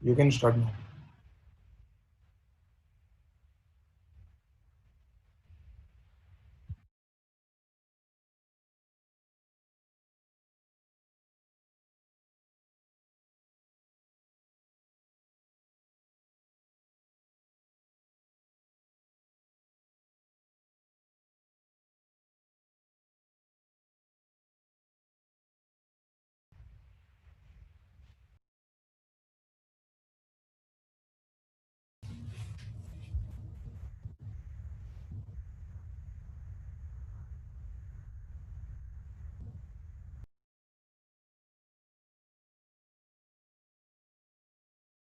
You can start now.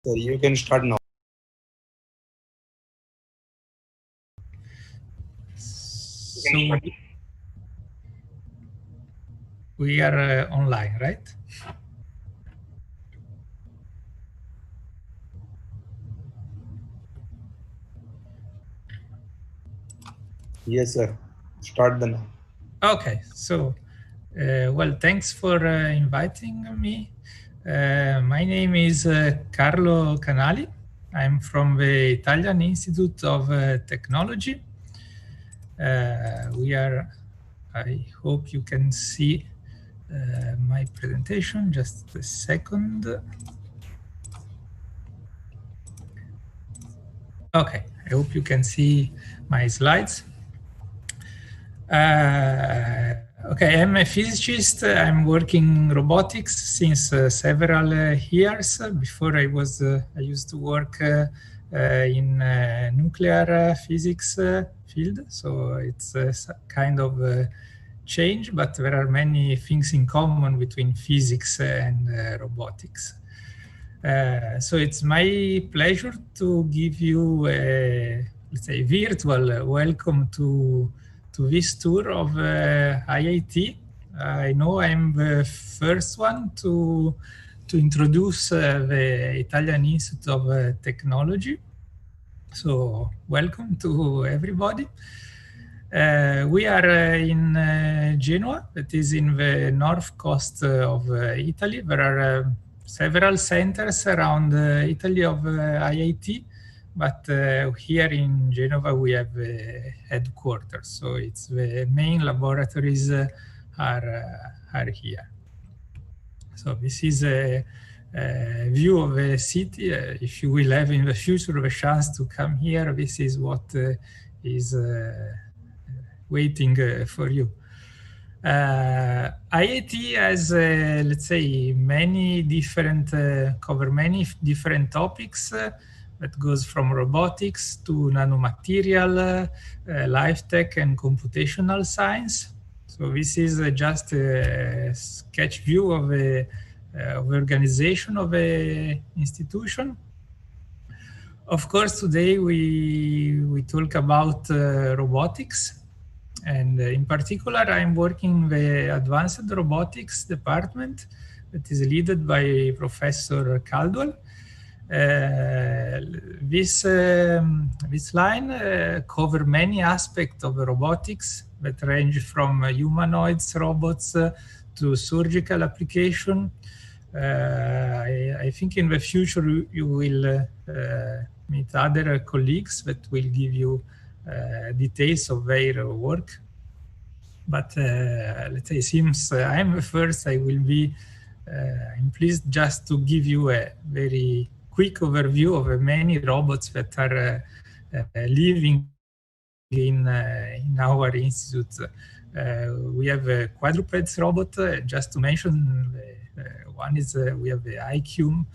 Sir, you can start now. So we are online, right? Yes, sir. Start the now. Okay, so well, thanks for inviting me. My name is Carlo Canali. I'm from the Italian Institute of Technology. I hope you can see my presentation. Just a second. Okay, I hope you can see my slides. Okay, I'm a physicist. I'm working robotics since several years. Before I used to work in nuclear physics field, so it's a kind of change, but there are many things in common between physics and robotics. So it's my pleasure to give you a, let's say, virtual welcome to this tour of IIT. I know I'm the first one to introduce the Italian Institute of Technology. So welcome to everybody. We are in Genoa, that is in the north coast of Italy. There are several centers around Italy of IIT. But here in Genova, we have headquarters. So it's the main laboratories are here. So this is a view of the city. If you will have in the future the chance to come here, this is what is waiting for you. IIT has, let's say, many different, cover many different topics. That goes from robotics to nanomaterial, life tech, and computational science. So this is just a sketch view of the organization of the institution. Of course, today we talk about robotics. And in particular, I'm working in the Advanced Robotics department that is led by Professor Caldwell. This line covers many aspects of robotics that range from humanoids, robots, to surgical application. I think in the future you will meet other colleagues that will give you details of their work. But let's say, since I'm the first, I will be I'm pleased just to give you a very quick overview of the many robots that are living in our institute. We have a quadrupeds robot, just to mention. One is we have the IQ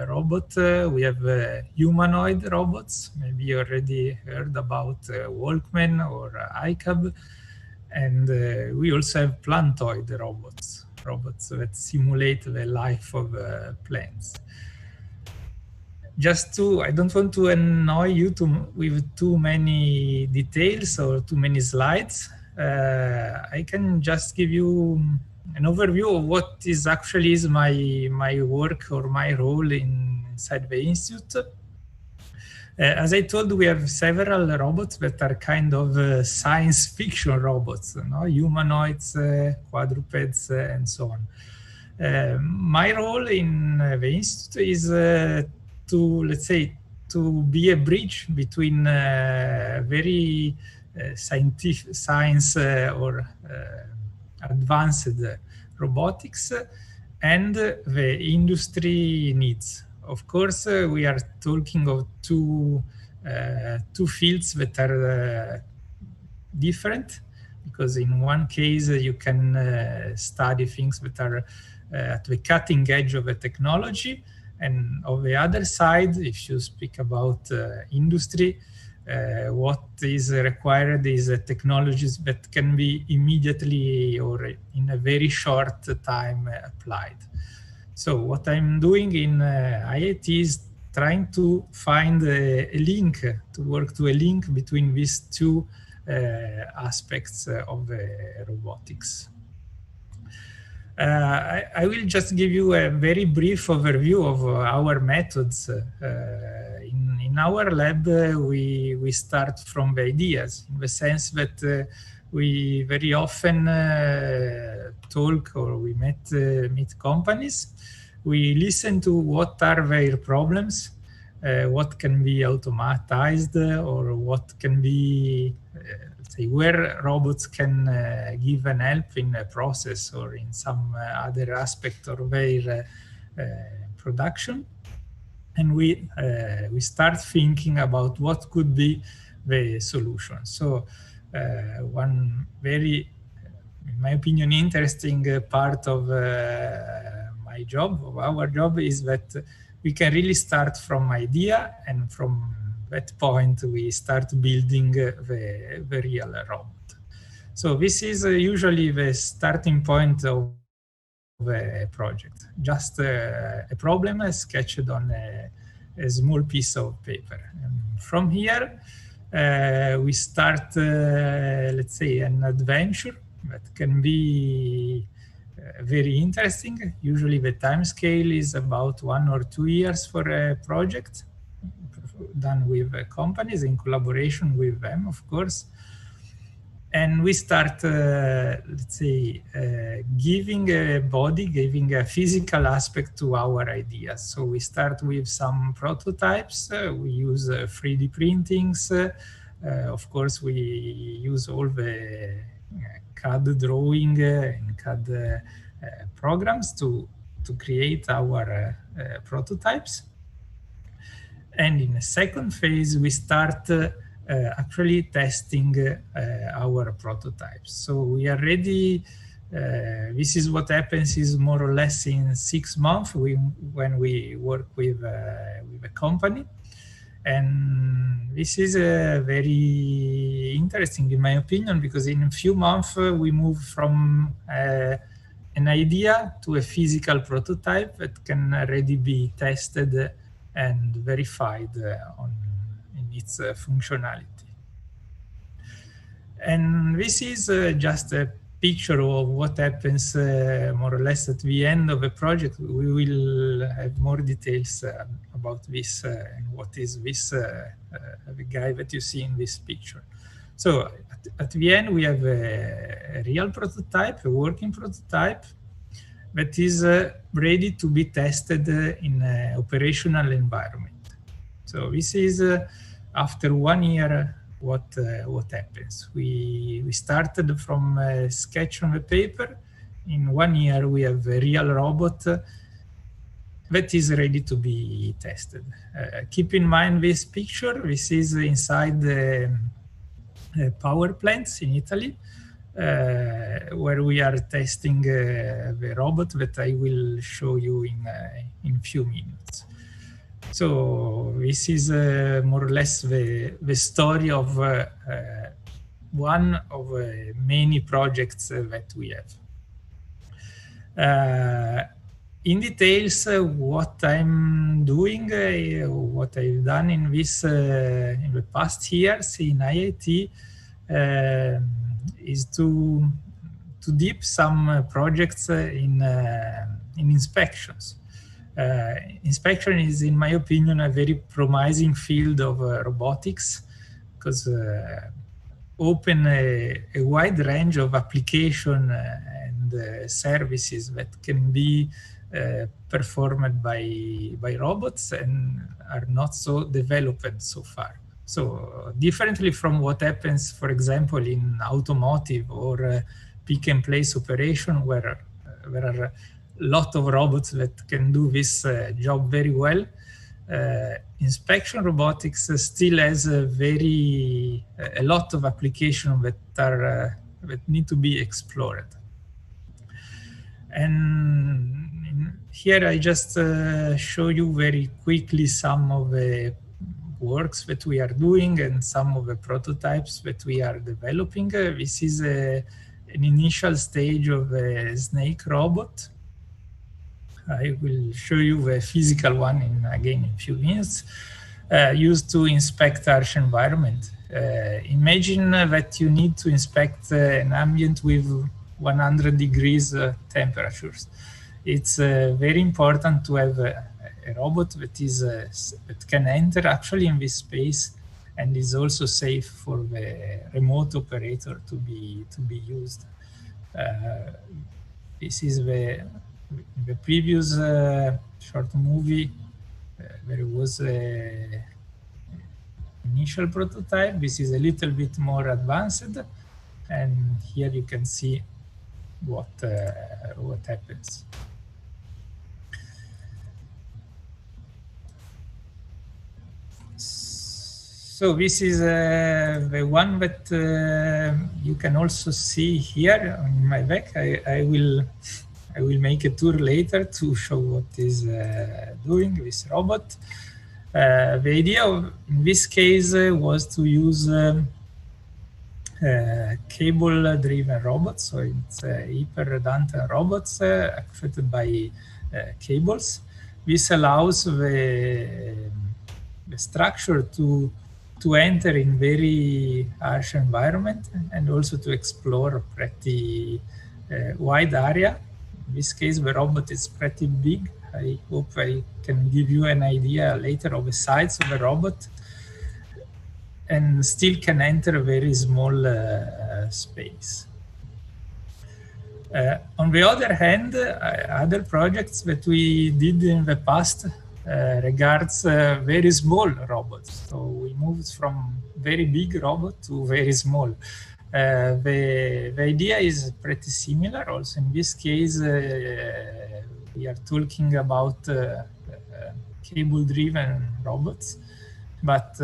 robot. We have humanoid robots. Maybe you already heard about Walkman or iCab. And we also have plantoid robots that simulate the life of plants. Just I don't want to annoy you with too many details or too many slides. I can just give you an overview of what is actually my work or my role inside the institute. As I told, we have several robots that are kind of science fiction robots, humanoids, quadrupeds, and so on. My role in the institute is to, let's say, to be a bridge between very scientific science or advanced robotics and the industry needs. Of course, we are talking of two fields that are different, because in one case you can study things that are at the cutting edge of the technology, and on the other side, if you speak about industry, what is required is technologies that can be immediately or in a very short time applied. So what I'm doing in IIT is trying to find a link, to work to a link between these two aspects of robotics. I will just give you a very brief overview of our methods. In our lab, we start from the ideas, in the sense that we very often talk or we meet companies. We listen to what are their problems, what can be automatized, or what can be, say, where robots can give an help in a process or in some other aspect of their production. And we start thinking about what could be the solution. So one very, in my opinion, interesting part of my job, of our job, is that we can really start from idea, and from that point we start building the real robot. So this is usually the starting point of a project, just a problem sketched on a small piece of paper. And from here we start, let's say, an adventure that can be very interesting. Usually the time scale is about 1 or 2 years for a project, done with companies in collaboration with them, of course. And we start, let's say, giving a body, giving a physical aspect to our ideas. So we start with some prototypes. We use 3D printings. Of course, we use all the CAD drawing and CAD programs to create our prototypes. And in a second phase, we start actually testing our prototypes. So we are ready. This is what happens is more or less in 6 months when we work with a company. And this is very interesting, in my opinion, because in a few months we move from an idea to a physical prototype that can already be tested and verified in its functionality. And this is just a picture of what happens more or less at the end of a project. We will have more details about this and what is this the guy that you see in this picture. So at the end we have a real prototype, a working prototype that is ready to be tested in an operational environment. So this is after 1 year what happens. We started from a sketch on the paper. In 1 year we have a real robot that is ready to be tested. Keep in mind this picture. This is inside the power plants in Italy, where we are testing the robot that I will show you in few minutes. So this is more or less the story of one of many projects that we have. In details, what I'm doing, what I've done in this in the past years in IIT is to dip some projects in inspections. Inspection is, in my opinion, a very promising field of robotics, because open a wide range of application and services that can be performed by robots and are not so developed so far. So differently from what happens, for example, in automotive or pick and place operation, where there are a lot of robots that can do this job very well, inspection robotics still has a lot of applications that need to be explored. And here I just show you very quickly some of the works that we are doing and some of the prototypes that we are developing. This is an initial stage of a snake robot. I will show you the physical one in a few minutes, used to inspect harsh environment. Imagine that you need to inspect an ambient with 100 degrees temperatures. It's very important to have a robot that can enter actually in this space and is also safe for the remote operator to be used. This is the previous short movie. There was a initial prototype. This is a little bit more advanced, and here you can see what happens. So this is the one that you can also see here on my back. I will make a tour later to show what is doing this robot. The idea in this case was to use cable-driven robots. So it's hyper-redundant robots actuated by cables. This allows the structure to enter in very harsh environment and also to explore a pretty wide area. In this case, the robot is pretty big. I hope I can give you an idea later of the size of the robot, and still can enter a very small space. On the other hand, other projects that we did in the past regards very small robots. So we moved from very big robot to very small. The idea is pretty similar. Also in this case, we are talking about cable-driven robots. But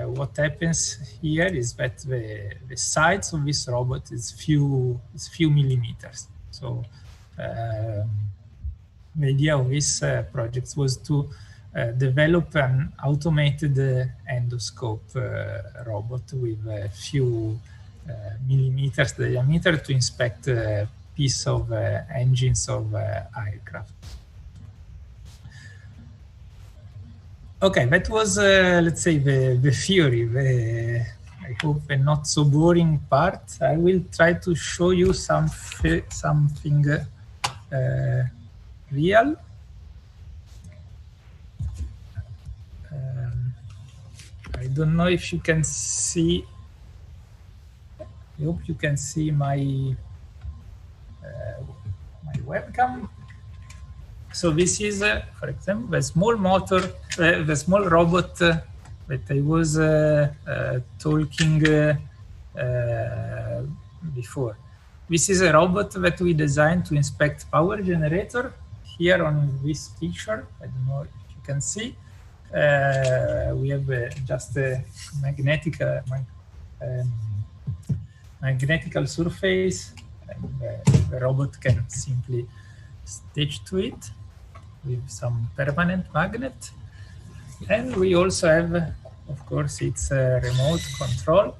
what happens here is that the size of this robot is few millimeters. So the idea of this project was to develop an automated endoscope robot with a few millimeters diameter to inspect a piece of engines of aircraft. Okay, that was, let's say, the theory, I hope a not so boring part. I will try to show you something real. I don't know if you can see. I hope you can see my webcam. So this is, for example, the small motor, the small robot that I was talking before. This is a robot that we designed to inspect power generator. Here on this picture, I don't know if you can see, we have just a magnetical surface, and the robot can simply stitch to it with some permanent magnet. And we also have, of course, its remote control.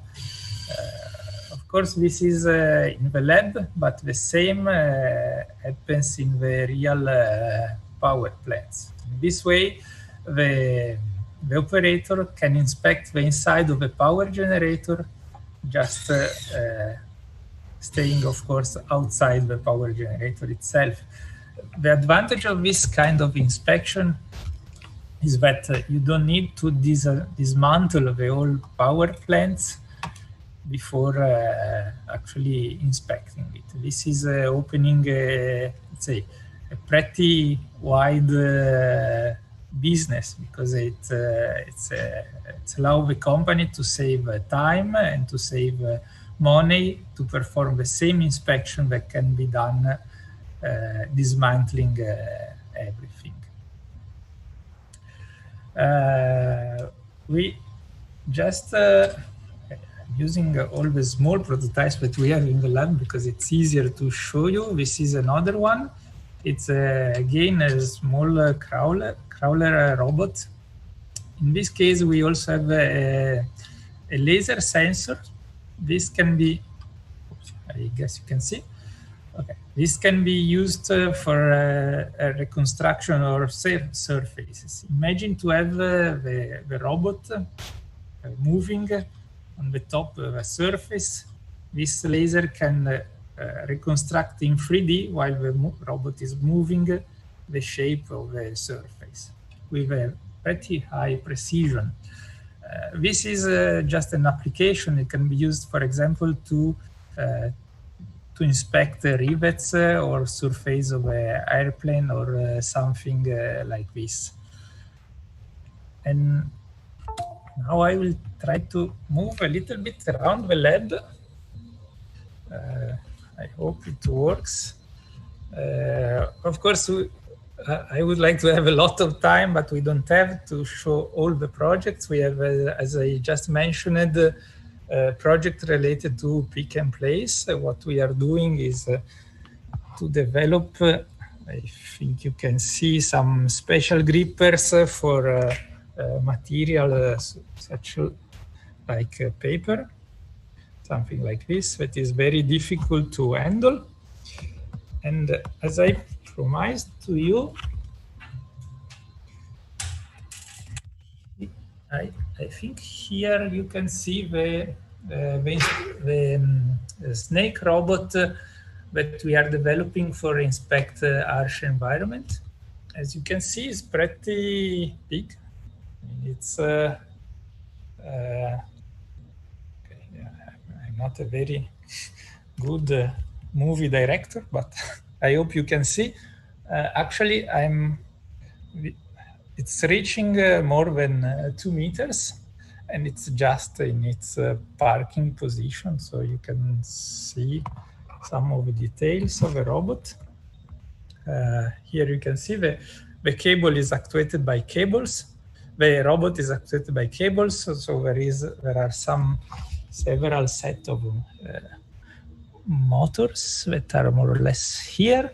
Of course, this is in the lab, but the same happens in the real power plants. In this way, the operator can inspect the inside of a power generator, just staying, of course, outside the power generator itself. The advantage of this kind of inspection is that you don't need to dismantle the whole power plants before actually inspecting it. This is opening, let's say, pretty wide business, because it's allow the company to save time and to save money to perform the same inspection that can be done dismantling everything. We just using all the small prototypes that we have in the lab because it's easier to show you. This is another one. It's again a small crawler robot. In this case, we also have a laser sensor. This can be, I guess you can see. Okay, this can be used for a reconstruction of surfaces. Imagine to have the robot moving on the top of a surface. This laser can reconstruct in 3D while the robot is moving the shape of the surface with a pretty high precision. This is just an application. It can be used, for example, to inspect rivets or surface of an airplane or something like this. And now I will try to move a little bit around the lab. I hope it works. Of course, I would like to have a lot of time, but we don't have to show all the projects. We have, as I just mentioned, a project related to pick and place. What we are doing is to develop, I think you can see some special grippers for material such like paper, something like this, that is very difficult to handle. And as I promised to you, I think here you can see the snake robot that we are developing for inspect harsh environment. As you can see, it's pretty big. It's okay, yeah, I'm not a very good movie director, but I hope you can see. Actually, it's reaching more than 2 meters, and it's just in its parking position, so you can see some of the details of the robot. Here you can see the cable is actuated by cables. The robot is actuated by cables, so there are several set of motors that are more or less here,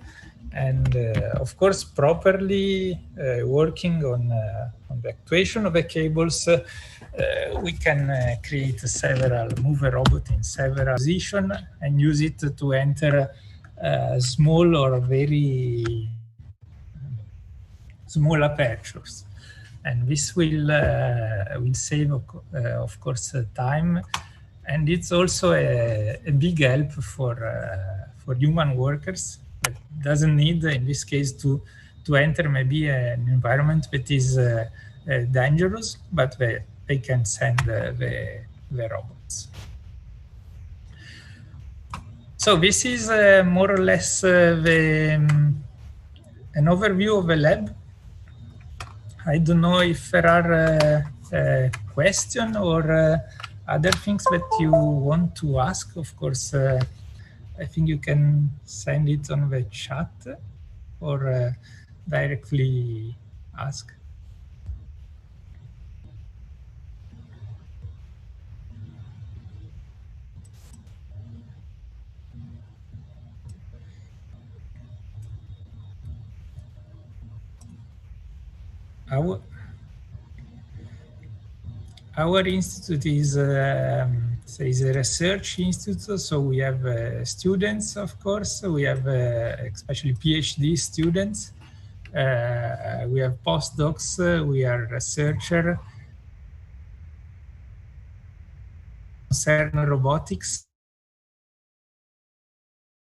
and of course, properly working on the actuation of the cables, we can move a robot in several positions and use it to enter small or very small apertures. And this will save, of course, time. And it's also a big help for human workers that doesn't need, in this case, to enter maybe an environment that is dangerous, but they can send the robots. So this is more or less an overview of the lab. I don't know if there are questions or other things that you want to ask. Of course, I think you can send it on the chat or directly ask. Our institute is a research institute, so we have students, of course. We have especially PhD students. We have postdocs. We are researchers concern robotics.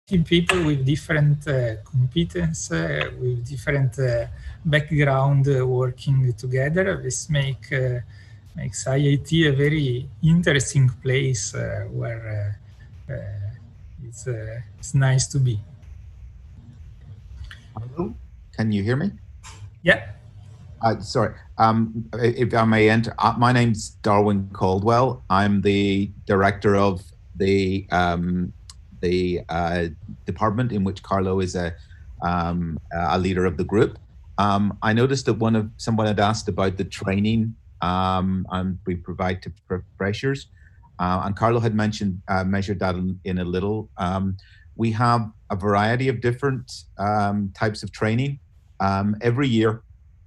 People with different competence, with different background working together. This makes IIT a very interesting place where it's nice to be. Hello. Can you hear me? Yeah. Sorry, if I may enter, my name's Darwin Caldwell. I'm the director of the department in which Carlo is a leader of the group. I noticed that someone had asked about the training and we provide to freshers, and Carlo had mentioned measured that in a little. We have a variety of different types of training. Every year,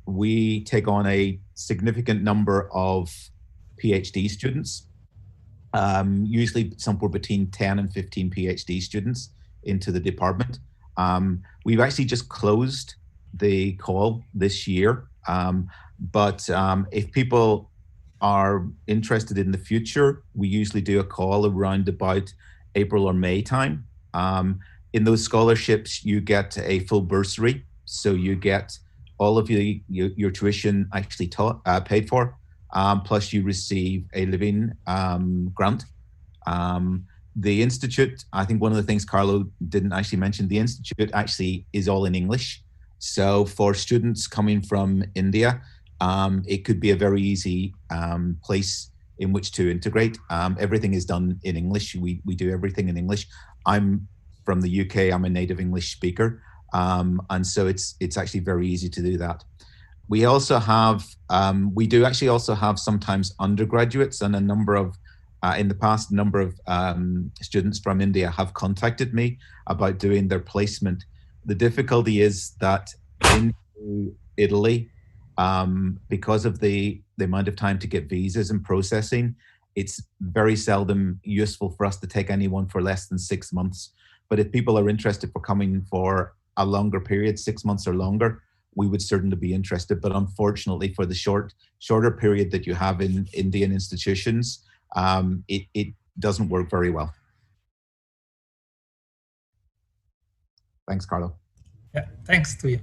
we take on a significant number of PhD students, usually somewhere between 10 and 15 PhD students into the department. We've actually just closed the call this year, but if people are interested in the future, we usually do a call around about April or May time. In those scholarships, you get a full bursary, so you get all of your tuition actually paid for, plus you receive a living grant. The Institute, I think one of the things Carlo didn't actually mention, the Institute actually is all in English. So for students coming from India, it could be a very easy place in which to integrate. Everything is done in English. We do everything in English. I'm from the UK, I'm a native English speaker. And so it's actually very easy to do that. We also have, we do actually also have sometimes undergraduates, and a number of, in the past, a number of students from India have contacted me about doing their placement. The difficulty is that in Italy, because of the amount of time to get visas and processing, it's very seldom useful for us to take anyone for less than 6 months. But if people are interested for coming for a longer period, 6 months or longer, we would certainly be interested. But unfortunately, for the shorter period that you have in Indian institutions, it doesn't work very well. Thanks, Carlo. Yeah, thanks to you.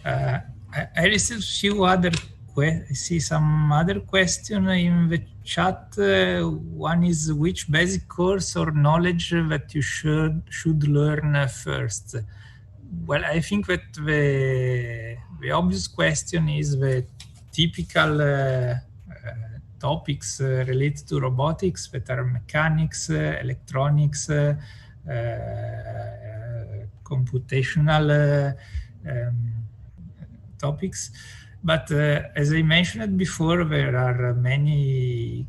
I received I see some other question in the chat. One is, which basic course or knowledge that you should learn first? Well, I think that the obvious question is the typical topics related to robotics, that are mechanics, electronics, computational topics. But as I mentioned before, there are many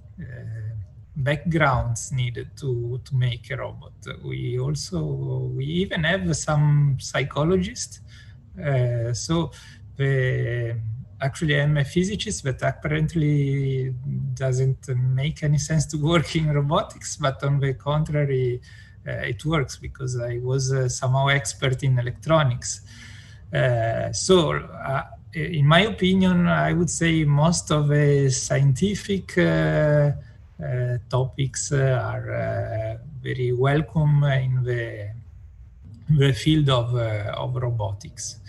backgrounds needed to make a robot. We even have some psychologists. Actually, I'm a physicist, but apparently doesn't make any sense to work in robotics. But on the contrary, it works because I was somehow expert in electronics. In my opinion, I would say most of the scientific topics are very welcome in the field of robotics.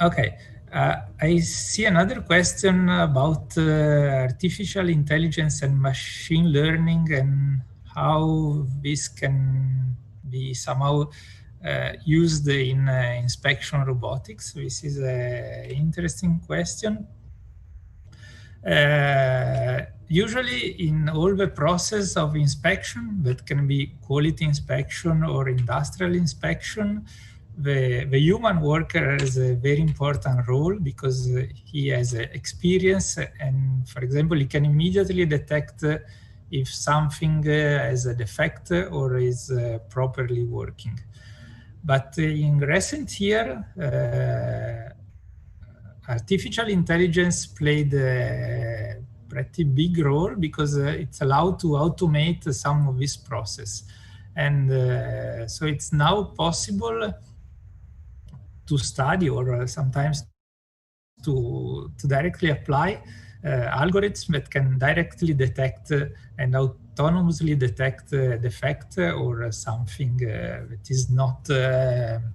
Okay, I see another question about artificial intelligence and machine learning and how this can be somehow used in inspection robotics. This is an interesting question. Usually in all the process of inspection, that can be quality inspection or industrial inspection, the human worker has a very important role because he has experience, and for example, he can immediately detect if something has a defect or is properly working. But in recent years, artificial intelligence played a pretty big role because it's allowed to automate some of this process. And so it's now possible to study or sometimes to directly apply algorithms that can directly detect and autonomously detect a defect or something that is not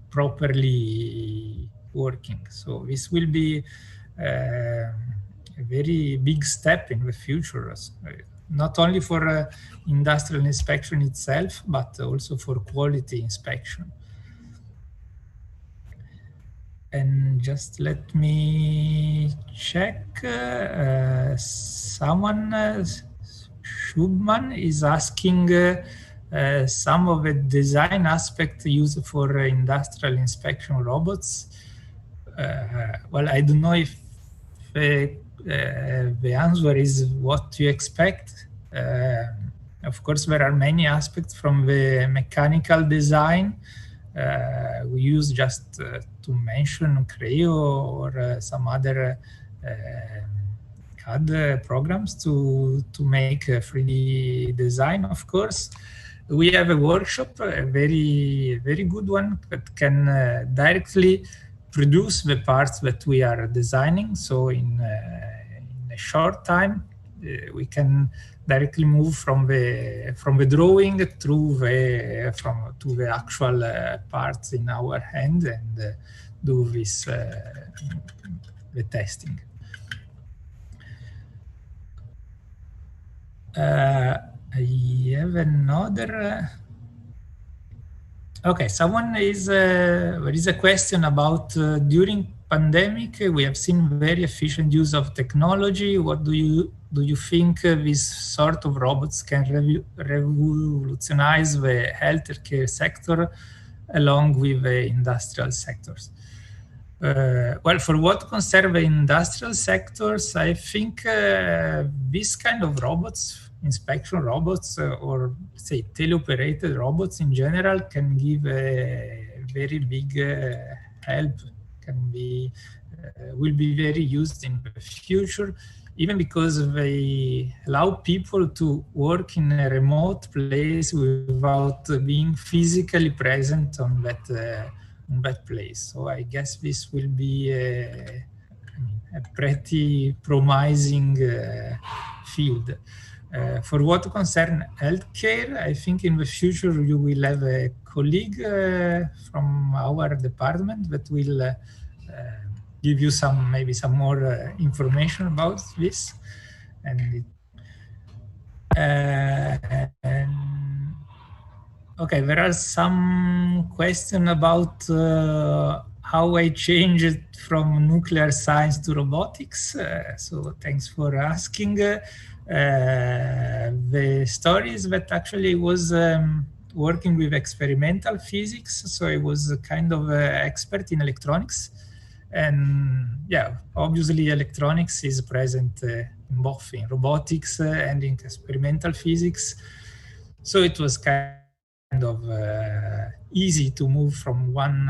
properly working. So this will be a very big step in the future, not only for industrial inspection itself, but also for quality inspection. And just let me check. Someone, Shubman, is asking some of the design aspect used for industrial inspection robots. Well, I don't know if the answer is what you expect. Of course, there are many aspects from the mechanical design. We use just to mention Creo or some other CAD programs to make a 3D design, of course. We have a workshop, a very good one, that can directly produce the parts that we are designing. So in a short time, we can directly move from the drawing through to the actual parts in our hand and do this the testing. I have another. Okay, someone is. There is a question about during pandemic. We have seen very efficient use of technology. What do you think this sort of robots can revolutionize the healthcare sector along with the industrial sectors? Well, for what concerns the industrial sectors, I think this kind of robots, inspection robots, or say teleoperated robots in general, can give a very big help. Will be very used in the future, even because they allow people to work in a remote place without being physically present on that place. So I guess this will be a pretty promising field. For what concerns healthcare, I think in the future you will have a colleague from our department that will give you maybe some more information about this. Okay, there are some questions about how I changed from nuclear science to robotics. So thanks for asking. The story is that actually was working with experimental physics. So I was kind of an expert in electronics. And yeah, obviously electronics is present in both in robotics and in experimental physics. So it was kind of easy to move from one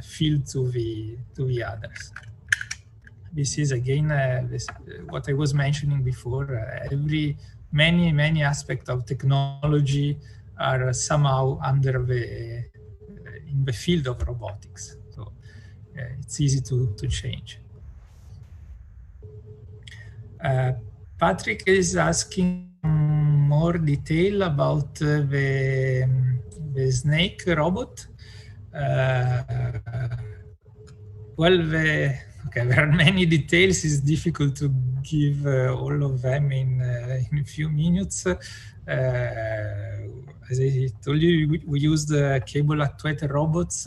field to the others. This is again what I was mentioning before. Many aspects of technology are somehow under in the field of robotics. So it's easy to change. Patrick is asking more detail about the snake robot. Well, there are many details. It's difficult to give all of them in a few minutes. As I told you, we use the cable actuated robots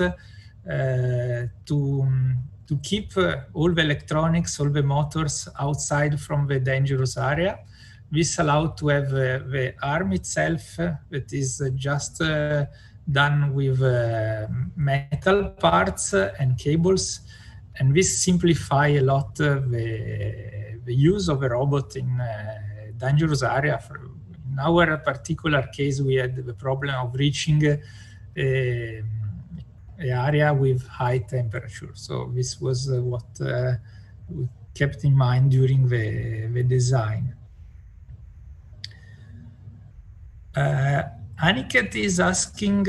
to keep all the electronics, all the motors outside from the dangerous area. This allows to have the arm itself that is just done with metal parts and cables. And this simplifies a lot the use of a robot in a dangerous area. In our particular case, we had the problem of reaching an area with high temperature. So this was what we kept in mind during the design. Aniket is asking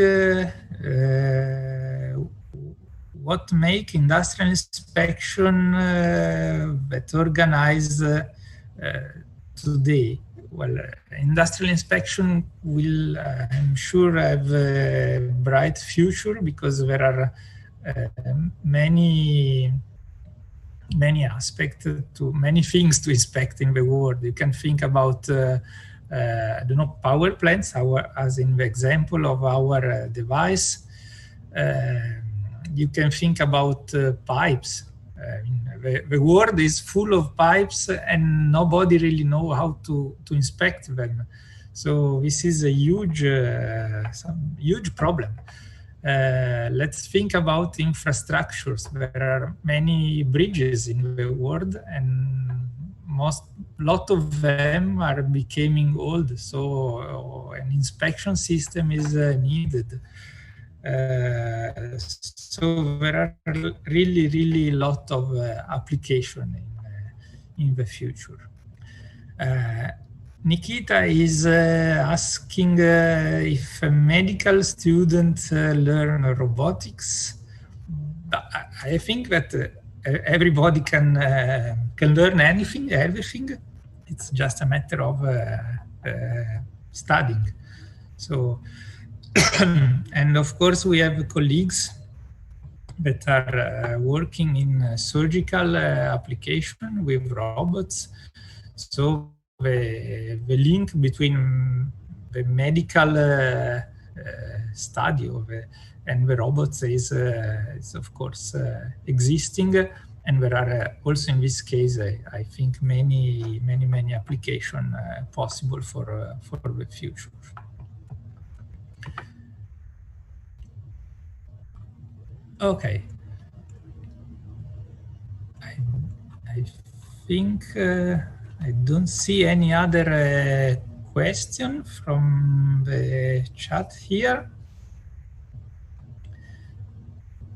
what make industrial inspection that organize today. Well, industrial inspection will, I'm sure, have a bright future because there are many aspects many things to inspect in the world. You can think about I don't know, power plants, as in the example of our device. you can think about pipes. The world is full of pipes and nobody really know how to inspect them. So this is a huge problem. Let's think about infrastructures. There are many bridges in the world, and lot of them are becoming old. So an inspection system is needed. So there are really a lot of application in the future. Nikita is asking if a medical student learn robotics. I think that everybody can learn everything. It's just a matter of studying. So, and of course, we have colleagues that are working in surgical application with robots. So the link between the medical study and the robots is of course existing, and there are also in this case I think many applications possible for the future. Okay, I think I don't see any other question from the chat here.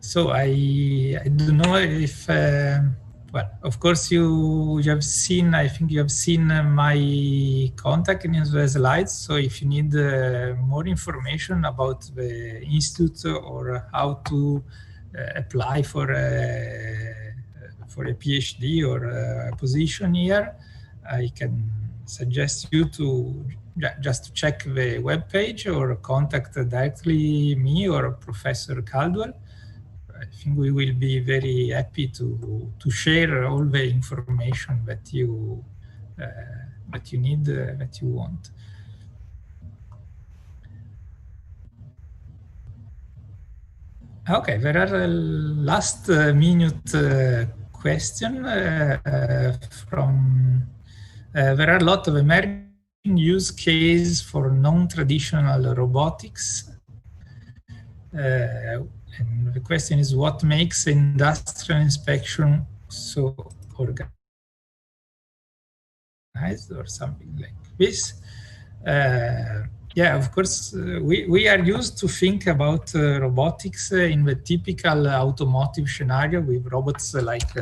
So I don't know if, well, of course you have seen, I think you have seen my contact in the slides. So if you need more information about the institute or how to apply for a PhD or a position here, I can suggest you to just check the webpage or contact directly me or Professor Caldwell. I think we will be very happy to share all the information that you need, that you want. Okay, there are last minute question from. There are a lot of emerging use cases for non-traditional robotics. And the question is, what makes industrial inspection so organized or something like this? Yeah, of course, we are used to think about robotics in the typical automotive scenario with robots like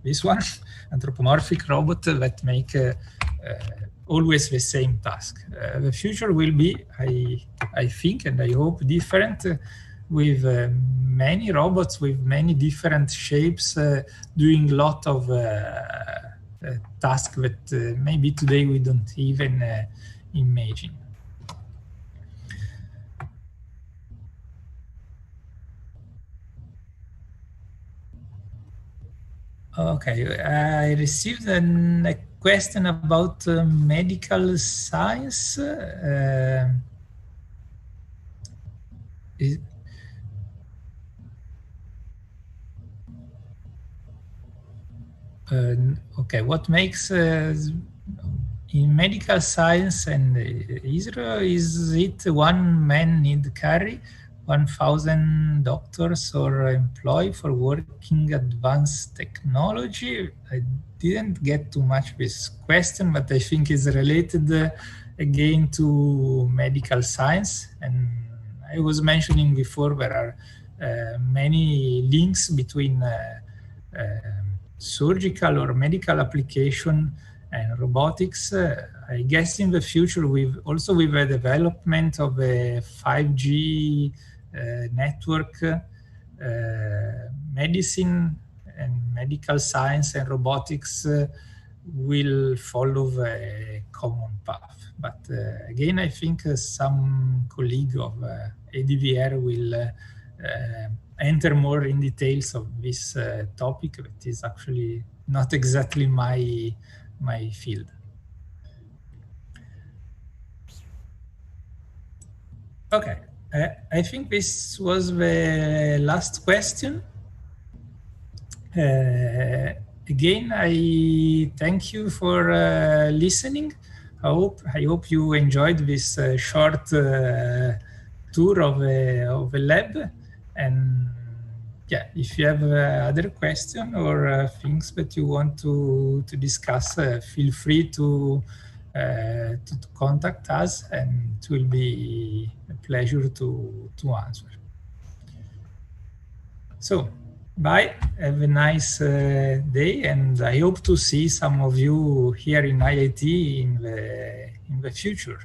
this one, anthropomorphic robot that make always the same task. The future will be, I think, and I hope, different with many robots with many different shapes doing a lot of tasks that maybe today we don't even imagine. Okay, I received a question about medical science. Okay, what makes in medical science and Israel, is it one man need carry 1,000 doctors or employee for working advanced technology? I didn't get too much this question, but I think it's related again to medical science. And I was mentioning before, there are many links between surgical or medical application and robotics. I guess in the future, with the development of a 5G network, medicine and medical science and robotics will follow a common path. But again, I think some colleague of IDLIR will enter more in details of this topic that is actually not exactly my field. Okay, I think this was the last question. Again, I thank you for listening. I hope you enjoyed this short tour of a lab. And yeah, if you have other questions or things that you want to discuss, feel free to contact us, and it will be a pleasure to answer. So, bye, have a nice day, and I hope to see some of you here in IIT in the future.